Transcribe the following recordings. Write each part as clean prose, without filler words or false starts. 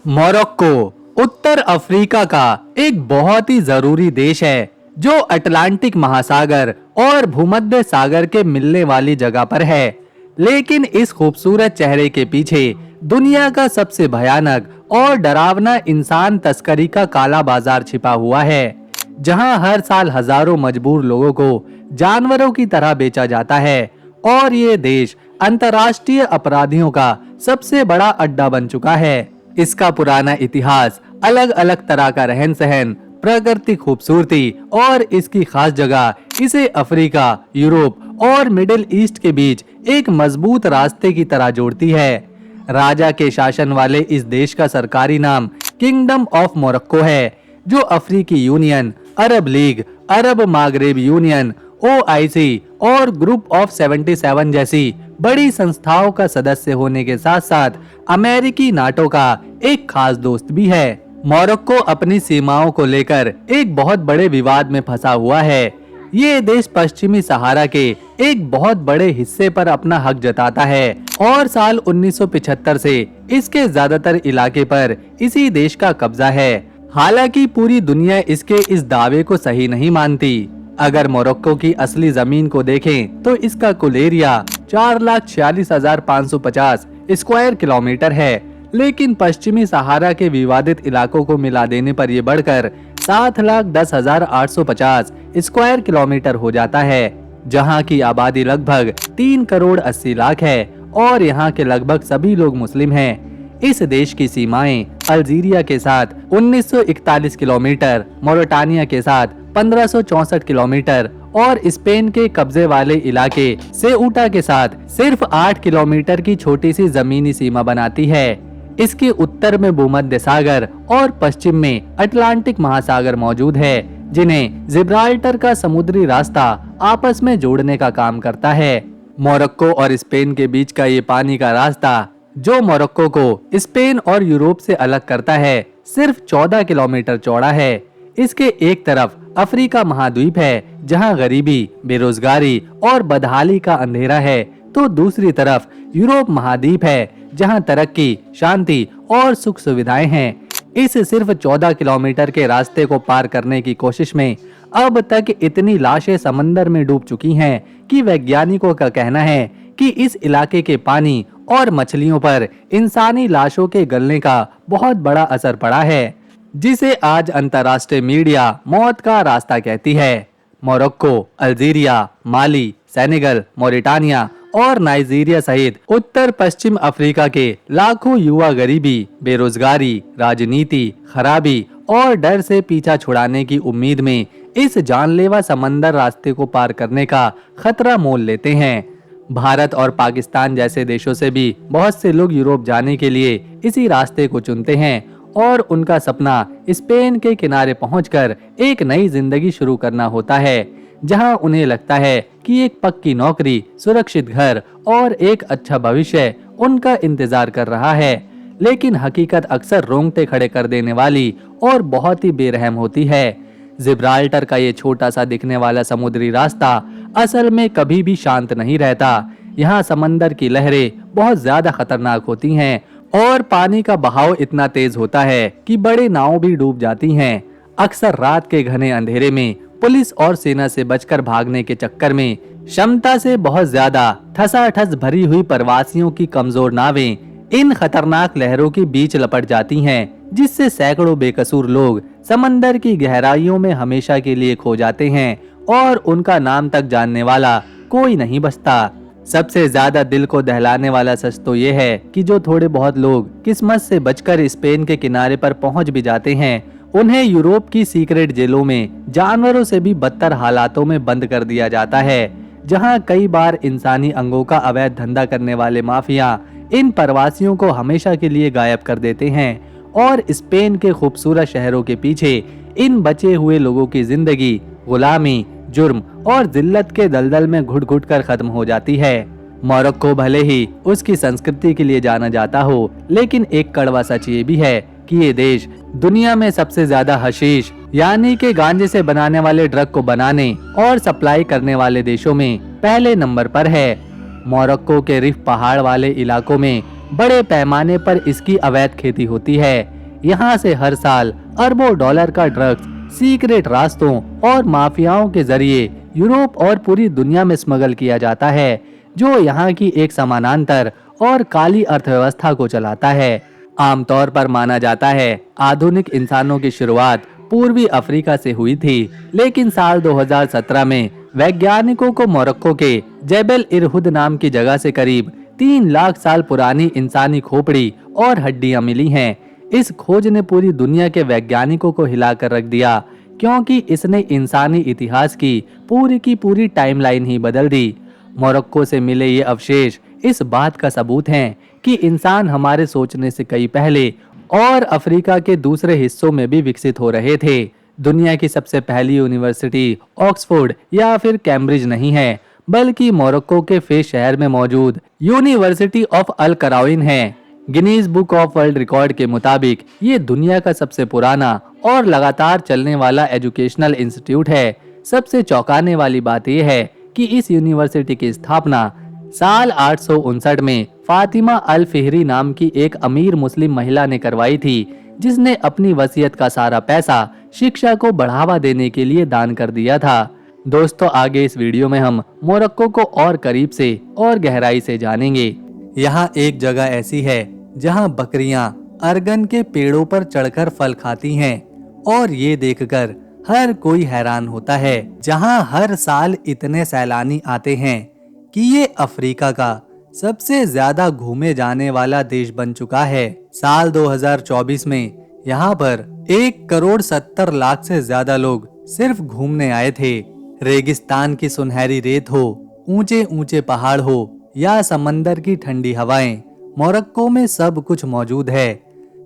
Morocco उत्तर Africa का एक बहुत ही जरूरी देश है जो अटलांटिक महासागर और भूमध्य सागर के मिलने वाली जगह पर है। लेकिन इस खूबसूरत चेहरे के पीछे दुनिया का सबसे भयानक और डरावना इंसान तस्करी का काला बाजार छिपा हुआ है, जहां हर साल हजारों मजबूर लोगों को जानवरों की तरह बेचा जाता है और ये देश अंतर्राष्ट्रीय अपराधियों का सबसे बड़ा अड्डा बन चुका है। इसका पुराना इतिहास, अलग अलग तरह का रहन सहन, प्राकृतिक खूबसूरती और इसकी खास जगह इसे अफ्रीका, यूरोप और मिडिल ईस्ट के बीच एक मजबूत रास्ते की तरह जोड़ती है। राजा के शासन वाले इस देश का सरकारी नाम किंगडम ऑफ मोरक्को है, जो अफ्रीकी यूनियन, अरब लीग, अरब मागरेब यूनियन, OIC और ग्रुप ऑफ 77 जैसी बड़ी संस्थाओं का सदस्य होने के साथ साथ अमेरिकी नाटो का एक खास दोस्त भी है। मोरक्को अपनी सीमाओं को लेकर एक बहुत बड़े विवाद में फंसा हुआ है। ये देश पश्चिमी सहारा के एक बहुत बड़े हिस्से पर अपना हक जताता है और साल 1975 से इसके ज्यादातर इलाके पर इसी देश का कब्जा है। हालांकि पूरी दुनिया इसके इस दावे को सही नहीं मानती। अगर मोरक्को की असली जमीन को देखें तो इसका कुल एरिया 4,46,550 स्क्वायर किलोमीटर है, लेकिन पश्चिमी सहारा के विवादित इलाकों को मिला देने पर यह बढ़कर 7,10,850 स्क्वायर किलोमीटर हो जाता है, जहां की आबादी लगभग 3 करोड़ 80 लाख है और यहां के लगभग सभी लोग मुस्लिम हैं। इस देश की सीमाएं अल्जीरिया के साथ 1941 किलोमीटर, मोरिटानिया के साथ 1564 किलोमीटर और स्पेन के कब्जे वाले इलाके सेऊटा के साथ सिर्फ 8 किलोमीटर की छोटी सी जमीनी सीमा बनाती है। इसके उत्तर में भूमध्य सागर और पश्चिम में अटलांटिक महासागर मौजूद है, जिन्हें जिब्राल्टर का समुद्री रास्ता आपस में जोड़ने का काम करता है। मोरक्को और स्पेन के बीच का ये पानी का रास्ता, जो मोरक्को को स्पेन और यूरोप से अलग करता है, सिर्फ 14 किलोमीटर चौड़ा है। इसके एक तरफ अफ्रीका महाद्वीप है, जहां गरीबी, बेरोजगारी और बदहाली का अंधेरा है, तो दूसरी तरफ यूरोप महाद्वीप है, जहां तरक्की, शांति और सुख सुविधाएं हैं। इस सिर्फ 14 किलोमीटर के रास्ते को पार करने की कोशिश में अब तक इतनी लाशें समंदर में डूब चुकी हैं कि वैज्ञानिकों का कहना है कि इस इलाके के पानी और मछलियों पर इंसानी लाशों के गलने का बहुत बड़ा असर पड़ा है, जिसे आज अंतर्राष्ट्रीय मीडिया मौत का रास्ता कहती है। मोरक्को, अल्जीरिया, माली, सेनेगल, मोरिटानिया और नाइजीरिया सहित उत्तर पश्चिम अफ्रीका के लाखों युवा गरीबी, बेरोजगारी, राजनीति, खराबी और डर से पीछा छुड़ाने की उम्मीद में इस जानलेवा समंदर रास्ते को पार करने का खतरा मोल लेते हैं। भारत और पाकिस्तान जैसे देशों से भी बहुत से लोग यूरोप जाने के लिए इसी रास्ते को चुनते हैं और उनका सपना स्पेन के किनारे पहुंचकर एक नई जिंदगी शुरू करना होता है, जहां उन्हें लगता है कि एक पक्की नौकरी, सुरक्षित घर और एक अच्छा भविष्य उनका इंतजार कर रहा है। लेकिन हकीकत अक्सर रोंगटे खड़े कर देने वाली और बहुत ही बेरहम होती है। जिब्राल्टर का ये छोटा सा दिखने वाला समुद्री रास्ता असल में कभी भी शांत नहीं रहता। यहाँ समंदर की लहरें बहुत ज्यादा खतरनाक होती हैं और पानी का बहाव इतना तेज होता है कि बड़े नाव भी डूब जाती हैं। अक्सर रात के घने अंधेरे में पुलिस और सेना से बचकर भागने के चक्कर में क्षमता से बहुत ज्यादा ठसाठस भरी हुई प्रवासियों की कमजोर नावें इन खतरनाक लहरों के बीच लपट जाती हैं, जिससे सैकड़ों बेकसूर लोग समंदर की गहराइयों में हमेशा के लिए खो जाते हैं और उनका नाम तक जानने वाला कोई नहीं बचता। सबसे ज्यादा दिल को दहलाने वाला सच तो ये है कि जो थोड़े बहुत लोग किस्मत से बचकर स्पेन के किनारे पर पहुंच भी जाते हैं, उन्हें यूरोप की सीक्रेट जेलों में जानवरों से भी बदतर हालातों में बंद कर दिया जाता है, जहां कई बार इंसानी अंगों का अवैध धंधा करने वाले माफिया इन प्रवासियों को हमेशा के लिए गायब कर देते हैं और स्पेन के खूबसूरत शहरों के पीछे इन बचे हुए लोगों की जिंदगी गुलामी, जुर्म और जिल्लत के दलदल में घुट घुट कर खत्म हो जाती है। मोरक्को भले ही उसकी संस्कृति के लिए जाना जाता हो, लेकिन एक कड़वा सच ये भी है कि ये देश दुनिया में सबसे ज्यादा हशीश यानी कि गांजे से बनाने वाले ड्रग को बनाने और सप्लाई करने वाले देशों में पहले नंबर पर है। मोरक्को के रिफ पहाड़ वाले इलाकों में बड़े पैमाने पर इसकी अवैध खेती होती है। यहाँ से हर साल अरबों डॉलर का ड्रग्स सीक्रेट रास्तों और माफियाओं के जरिए यूरोप और पूरी दुनिया में स्मगल किया जाता है, जो यहाँ की एक समानांतर और काली अर्थव्यवस्था को चलाता है। आमतौर पर माना जाता है आधुनिक इंसानों की शुरुआत पूर्वी अफ्रीका से हुई थी, लेकिन साल 2017 में वैज्ञानिकों को मोरक्को के जेबल इरहुद नाम की जगह से करीब 3 लाख साल पुरानी इंसानी खोपड़ी और हड्डियां मिली हैं। इस खोज ने पूरी दुनिया के वैज्ञानिकों को हिलाकर रख दिया, क्योंकि इसने इंसानी इतिहास की पूरी टाइमलाइन ही बदल दी। मोरक्को से मिले ये अवशेष इस बात का सबूत हैं कि इंसान हमारे सोचने से कई पहले और अफ्रीका के दूसरे हिस्सों में भी विकसित हो रहे थे। दुनिया की सबसे पहली यूनिवर्सिटी ऑक्सफोर्ड या फिर कैम्ब्रिज नहीं है, बल्कि मोरक्को के फेस शहर में मौजूद यूनिवर्सिटी ऑफ अल कराउइन है। Guinness book of world record के मुताबिक ये दुनिया का सबसे पुराना और लगातार चलने वाला एजुकेशनल इंस्टीट्यूट है। सबसे चौंकाने वाली बात यह है कि इस यूनिवर्सिटी की स्थापना साल 859 में फातिमा अल फिहरी नाम की एक अमीर मुस्लिम महिला ने करवाई थी, जिसने अपनी वसीयत का सारा पैसा शिक्षा को बढ़ावा देने के लिए दान कर दिया था। दोस्तों, आगे इस वीडियो में हम मोरक्को को और करीब से और गहराई से जानेंगे। यहाँ एक जगह ऐसी है जहाँ बकरियां अर्गन के पेड़ों पर चढ़कर फल खाती हैं, और ये देखकर हर कोई हैरान होता है। जहाँ हर साल इतने सैलानी आते हैं कि ये अफ्रीका का सबसे ज्यादा घूमे जाने वाला देश बन चुका है। साल 2024 में यहाँ पर 1,70,00,000 से ज्यादा लोग सिर्फ घूमने आए थे। रेगिस्तान की सुनहरी रेत हो, ऊंचे ऊंचे पहाड़ हो या समंदर की ठंडी हवाएं, मोरक्को में सब कुछ मौजूद है।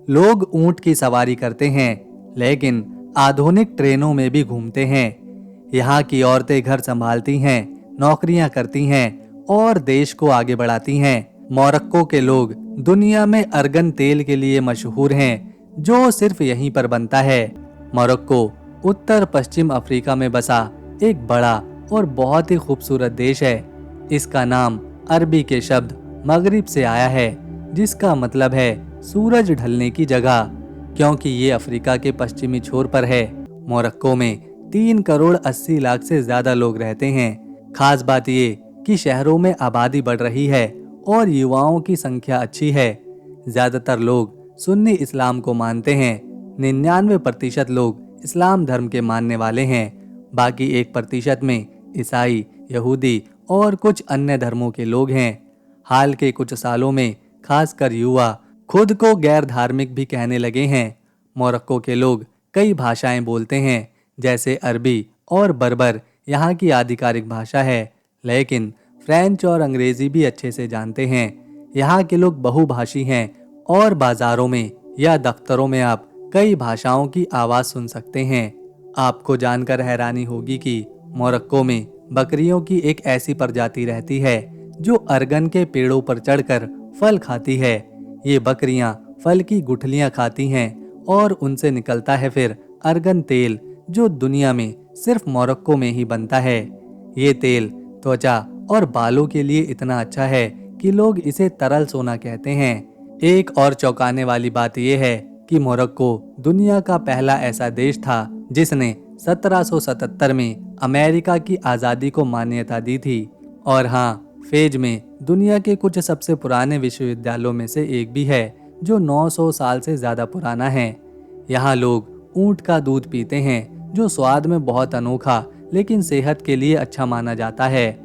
लोग ऊंट की सवारी करते हैं, लेकिन आधुनिक ट्रेनों में भी घूमते हैं। यहाँ की औरतें घर संभालती हैं, नौकरियां करती हैं और देश को आगे बढ़ाती हैं। मोरक्को के लोग दुनिया में अर्गन तेल के लिए मशहूर हैं, जो सिर्फ यहीं पर बनता है। मोरक्को उत्तर पश्चिम अफ्रीका में बसा एक बड़ा और बहुत ही खूबसूरत देश है। इसका नाम अरबी के शब्द मगरिब से आया है, जिसका मतलब है सूरज ढलने की जगह, क्योंकि ये अफ्रीका के पश्चिमी छोर पर है। मोरक्को में 3,80,00,000 से ज्यादा लोग रहते हैं। खास बात ये कि शहरों में आबादी बढ़ रही है और युवाओं की संख्या अच्छी है। ज्यादातर लोग सुन्नी इस्लाम को मानते हैं। 99% लोग इस्लाम धर्म के मानने वाले हैं। बाकी 1% में ईसाई, यहूदी और कुछ अन्य धर्मों के लोग हैं। हाल के कुछ सालों में खासकर युवा खुद को गैर धार्मिक भी कहने लगे हैं। मोरक्को के लोग कई भाषाएं बोलते हैं, जैसे अरबी और बर्बर यहाँ की आधिकारिक भाषा है, लेकिन फ्रेंच और अंग्रेजी भी अच्छे से जानते हैं। यहाँ के लोग बहुभाषी हैं और बाजारों में या दफ्तरों में आप कई भाषाओं की आवाज सुन सकते हैं। आपको जानकर हैरानी होगी कि मोरक्को में बकरियों की एक ऐसी प्रजाति रहती है जो अर्गन के पेड़ों पर चढ़कर फल खाती है। ये बकरियां फल की गुठलियां खाती हैं और उनसे निकलता है फिर अर्गन तेल, जो दुनिया में सिर्फ मोरक्को में ही बनता है। ये तेल त्वचा और बालों के लिए इतना अच्छा है कि लोग इसे तरल सोना कहते हैं। एक और चौंकाने वाली बात यह है कि मोरक्को दुनिया का पहला ऐसा देश था जिसने 1777 में अमेरिका की आज़ादी को मान्यता दी थी। और हाँ, फेज में दुनिया के कुछ सबसे पुराने विश्वविद्यालयों में से एक भी है, जो 900 साल से ज़्यादा पुराना है। यहाँ लोग ऊँट का दूध पीते हैं, जो स्वाद में बहुत अनोखा लेकिन सेहत के लिए अच्छा माना जाता है।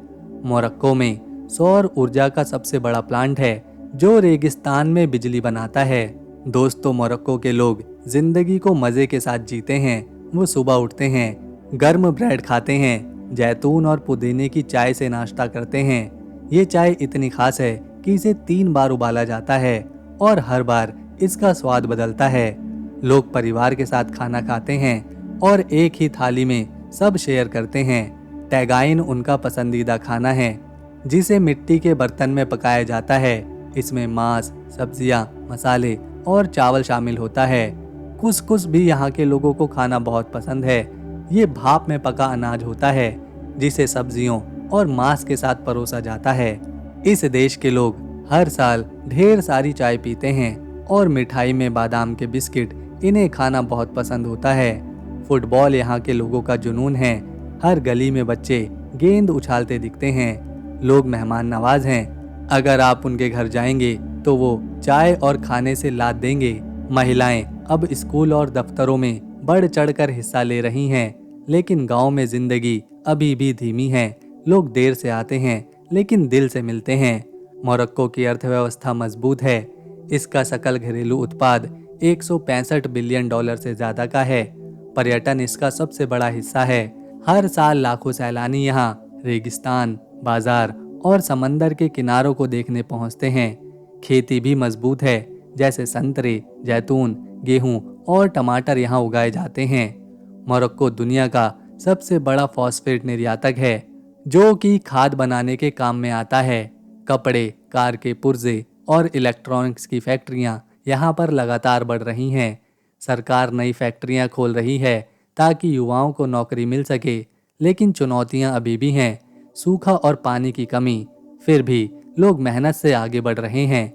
मोरक्को में सौर ऊर्जा का सबसे बड़ा प्लांट है, जो रेगिस्तान में बिजली बनाता है। दोस्तों, मोरक्को के लोग जिंदगी को मज़े के साथ जीते हैं। वो सुबह उठते हैं, गर्म ब्रेड खाते हैं, जैतून और पुदीने की चाय से नाश्ता करते हैं। ये चाय इतनी खास है कि इसे 3 बार उबाला जाता है और हर बार इसका स्वाद बदलता है। लोग परिवार के साथ खाना खाते हैं और एक ही थाली में सब शेयर करते हैं। टैगाइन उनका पसंदीदा खाना है, जिसे मिट्टी के बर्तन में पकाया जाता है। इसमें मांस, सब्जियां, मसाले और चावल शामिल होता है। कुसकुस भी यहाँ के लोगों को खाना बहुत पसंद है। ये भाप में पका अनाज होता है, जिसे सब्जियों और मांस के साथ परोसा जाता है। इस देश के लोग हर साल ढेर सारी चाय पीते हैं और मिठाई में बादाम के बिस्किट इन्हें खाना बहुत पसंद होता है। फुटबॉल यहाँ के लोगों का जुनून है। हर गली में बच्चे गेंद उछालते दिखते हैं। लोग मेहमान नवाज हैं। अगर आप उनके घर जाएंगे तो वो चाय और खाने से लाद देंगे। महिलाएं अब स्कूल और दफ्तरों में बढ़ चढ़कर हिस्सा ले रही हैं, लेकिन गांव में जिंदगी अभी भी धीमी है। लोग देर से आते हैं लेकिन दिल से मिलते हैं। मोरक्को की अर्थव्यवस्था मजबूत है। इसका सकल घरेलू उत्पाद 165 बिलियन डॉलर से ज्यादा का है। पर्यटन इसका सबसे बड़ा हिस्सा है। हर साल लाखों सैलानी यहाँ रेगिस्तान, बाजार और समंदर के किनारों को देखने पहुँचते हैं। खेती भी मजबूत है, जैसे संतरे, जैतून, गेहूं और टमाटर यहाँ उगाए जाते हैं। मोरक्को दुनिया का सबसे बड़ा फॉस्फेट निर्यातक है, जो कि खाद बनाने के काम में आता है। कपड़े, कार के पुर्जे और इलेक्ट्रॉनिक्स की फैक्ट्रियां यहाँ पर लगातार बढ़ रही हैं। सरकार नई फैक्ट्रियां खोल रही है ताकि युवाओं को नौकरी मिल सके, लेकिन चुनौतियां अभी भी हैं। सूखा और पानी की कमी। फिर भी लोग मेहनत से आगे बढ़ रहे हैं।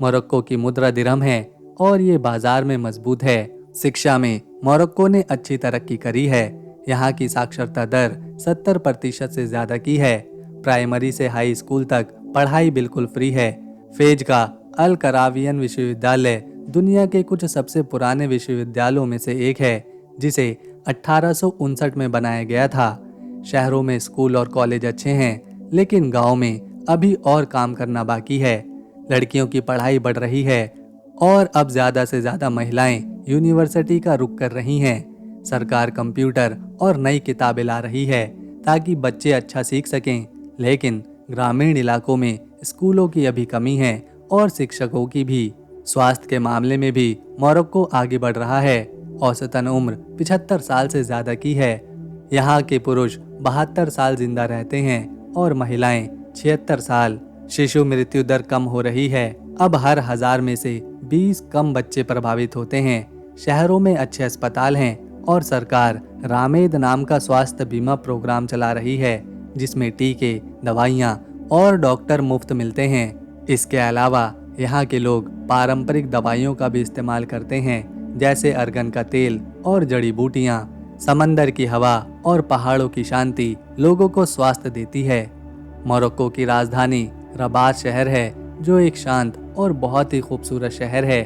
मोरक्को की मुद्रा दिरहम है और ये बाजार में मजबूत है। शिक्षा में मोरक्को ने अच्छी तरक्की करी है। यहाँ की साक्षरता दर 70% से ज्यादा की है। प्राइमरी से हाई स्कूल तक पढ़ाई बिल्कुल फ्री है। फेज का अल करावियन विश्वविद्यालय दुनिया के कुछ सबसे पुराने विश्वविद्यालयों में से एक है, जिसे 1859 में बनाया गया था। शहरों में स्कूल और कॉलेज अच्छे हैं, लेकिन गांव में अभी और काम करना बाकी है। लड़कियों की पढ़ाई बढ़ रही है और अब ज्यादा से ज्यादा महिलाएं यूनिवर्सिटी का रुख कर रही हैं। सरकार कंप्यूटर और नई किताबें ला रही है ताकि बच्चे अच्छा सीख सकें, लेकिन ग्रामीण इलाकों में स्कूलों की अभी कमी है और शिक्षकों की भी। स्वास्थ्य के मामले में भी मोरक्को आगे बढ़ रहा है। औसतन उम्र 75 साल से ज्यादा की है। यहाँ के पुरुष 72 साल जिंदा रहते हैं और महिलाएं 76 साल। शिशु मृत्यु दर कम हो रही है। अब हर 1000 में से 20 कम बच्चे प्रभावित होते हैं। शहरों में अच्छे अस्पताल हैं और सरकार रामेद नाम का स्वास्थ्य बीमा प्रोग्राम चला रही है, जिसमें टीके, दवाइयाँ और डॉक्टर मुफ्त मिलते हैं। इसके अलावा यहाँ के लोग पारंपरिक दवाइयों का भी इस्तेमाल करते हैं, जैसे अर्गन का तेल और जड़ी बूटियाँ। समंदर की हवा और पहाड़ों की शांति लोगों को स्वास्थ्य देती है। मोरक्को की राजधानी रबात शहर है, जो एक शांत और बहुत ही खूबसूरत शहर है।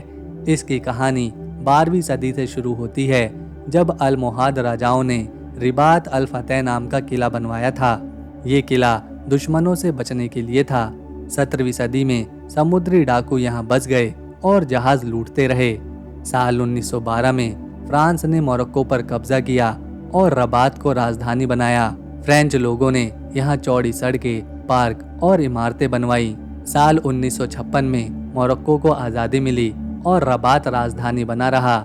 इसकी कहानी 12वीं सदी से शुरू होती है, जब अल्मोहाद राजाओं ने रिबात अल फतेह नाम का किला बनवाया था। ये किला दुश्मनों से बचने के लिए था। 17वीं सदी में समुद्री डाकू यहाँ बस गए और जहाज लूटते रहे। साल 1912 में फ्रांस ने मोरक्को पर कब्जा किया और रबात को राजधानी बनाया। फ्रेंच लोगों ने यहाँ चौड़ी सड़कें, पार्क और इमारतें बनवाई। साल 1956 में मोरक्को को आज़ादी मिली और रबात राजधानी बना रहा।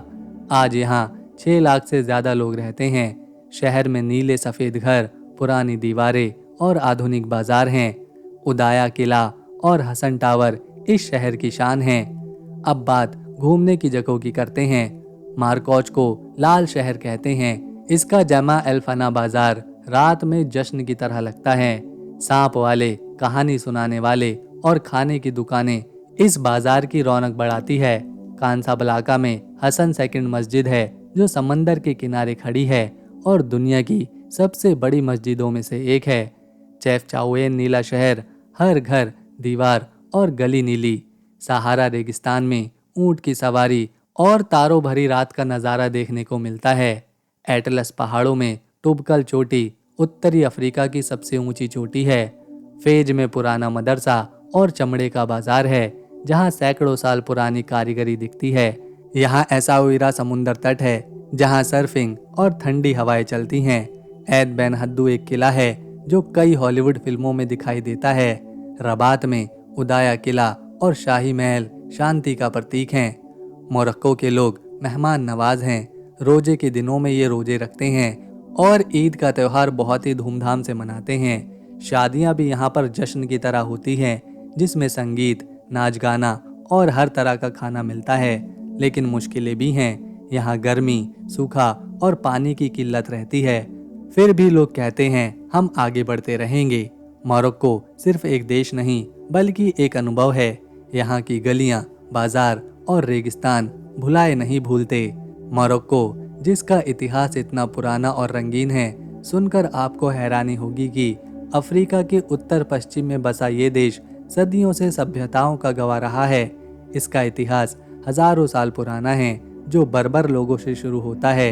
आज यहाँ 6 लाख से ज्यादा लोग रहते हैं। शहर में नीले सफेद घर, पुरानी दीवारें और आधुनिक बाजार हैं। उदाया किला और हसन टावर इस शहर की शान हैं। अब बात घूमने की जगहों की करते हैं। मारकौच को लाल शहर कहते हैं। इसका जमा एल्फना बाजार रात में जश्न की तरह लगता है। सांप वाले, कहानी सुनाने वाले और खाने की दुकानें इस बाजार की रौनक बढ़ाती है। कासाब्लांका में हसन सेकंड मस्जिद है, जो समंदर के किनारे खड़ी है और दुनिया की सबसे बड़ी मस्जिदों में से एक है। चेफचाओयन नीला शहर, हर घर, दीवार और गली नीली। सहारा रेगिस्तान में ऊंट की सवारी और तारों भरी रात का नज़ारा देखने को मिलता है। एटलस पहाड़ों में टुबकल चोटी उत्तरी अफ्रीका की सबसे ऊंची चोटी है। फेज में पुराना मदरसा और चमड़े का बाजार है, जहां सैकड़ों साल पुरानी कारीगरी दिखती है। यहाँ एसाउइरा समुंदर तट है, जहां सर्फिंग और ठंडी हवाएं चलती हैं। ऐद बेन हद्दू एक किला है जो कई हॉलीवुड फिल्मों में दिखाई देता है। रबात में उदाया किला और शाही महल शांति का प्रतीक हैं। मोरक्को के लोग मेहमान नवाज हैं। रोजे के दिनों में ये रोजे रखते हैं और ईद का त्यौहार बहुत ही धूमधाम से मनाते हैं। शादियां भी यहाँ पर जश्न की तरह होती हैं, जिसमें संगीत, नाच गाना और हर तरह का खाना मिलता है। लेकिन मुश्किलें भी हैं। यहाँ गर्मी, सूखा और पानी की किल्लत रहती है। फिर भी लोग कहते हैं हम आगे बढ़ते रहेंगे। मोरक्को सिर्फ एक देश नहीं, बल्कि एक अनुभव है। यहाँ की गलियां, बाजार और रेगिस्तान भुलाए नहीं भूलते। मोरक्को, जिसका इतिहास इतना पुराना और रंगीन है, सुनकर आपको हैरानी होगी कि अफ्रीका के उत्तर पश्चिम में बसा ये देश सदियों से सभ्यताओं का गवाह रहा है। इसका इतिहास हजारों साल पुराना है, जो बर्बर लोगों से शुरू होता है।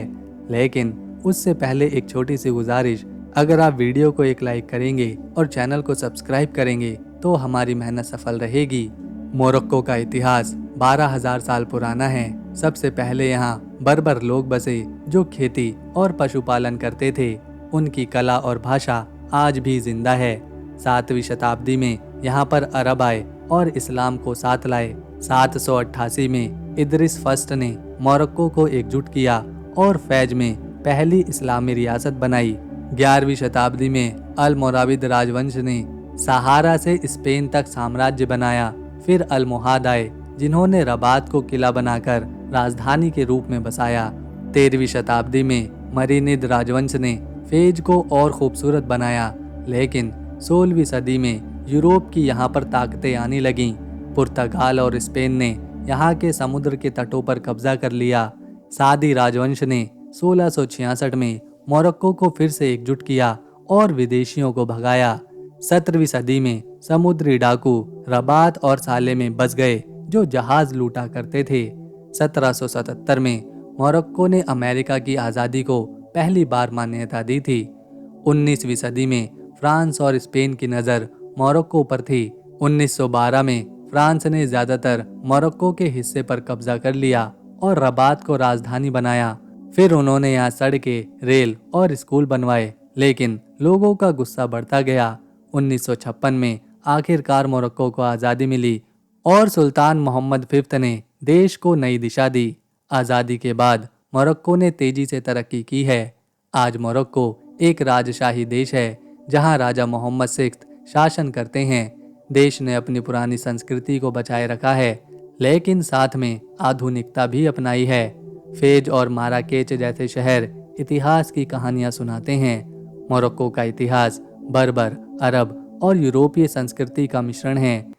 लेकिन उससे पहले एक छोटी सी गुजारिश, अगर आप वीडियो को एक लाइक करेंगे और चैनल को सब्सक्राइब करेंगे तो हमारी मेहनत सफल रहेगी। मोरक्को का इतिहास 12,000 साल पुराना है। सबसे पहले यहाँ बर्बर लोग बसे, जो खेती और पशुपालन करते थे। उनकी कला और भाषा आज भी जिंदा है। 7वीं शताब्दी में यहाँ पर अरब आए और इस्लाम को साथ लाए। 788 में इदरिस फर्स्ट ने मोरक्को को एकजुट किया और फैज में पहली इस्लामी रियासत बनाई। 11वीं शताब्दी में अल-मोराविद राजवंश ने सहारा से स्पेन तक साम्राज्य बनाया। फिर अल्मोहाद आए, जिन्होंने रबात को किला बनाकर राजधानी के रूप में बसाया। 13वीं शताब्दी में मरीनिद राजवंश ने फेज को और खूबसूरत बनाया। लेकिन 16वीं सदी में यूरोप की यहाँ पर ताकतें आने लगीं। पुर्तगाल और स्पेन ने यहाँ के समुद्र के तटों पर कब्जा कर लिया। सादी राजवंश ने 1666 में मोरक्को को फिर से एकजुट किया और विदेशियों को भगाया। 17वीं सदी में समुद्री डाकू रबात और साले में बस गए, जो जहाज लूटा करते थे। 1777 में मोरक्को ने अमेरिका की आज़ादी को पहली बार मान्यता दी थी। 19वीं सदी में फ्रांस और स्पेन की नज़र मोरक्को पर थी। 1912 में फ्रांस ने ज़्यादातर मोरक्को के हिस्से पर कब्जा कर लिया और रबात को राजधानी बनाया। फिर उन्होंने यहाँ सड़कें, रेल और स्कूल बनवाए, लेकिन लोगों का गुस्सा बढ़ता गया। 1956 में आखिरकार मोरक्को को आज़ादी मिली और सुल्तान मोहम्मद फिफ्थ ने देश को नई दिशा दी। आज़ादी के बाद मोरक्को ने तेजी से तरक्की की है। आज मोरक्को एक राजशाही देश है, जहां राजा मोहम्मद सिक्स्थ शासन करते हैं। देश ने अपनी पुरानी संस्कृति को बचाए रखा है, लेकिन साथ में आधुनिकता भी अपनाई है। फेज और माराकेच जैसे शहर इतिहास की कहानियां सुनाते हैं। मोरक्को का इतिहास बर्बर, अरब और यूरोपीय संस्कृति का मिश्रण है।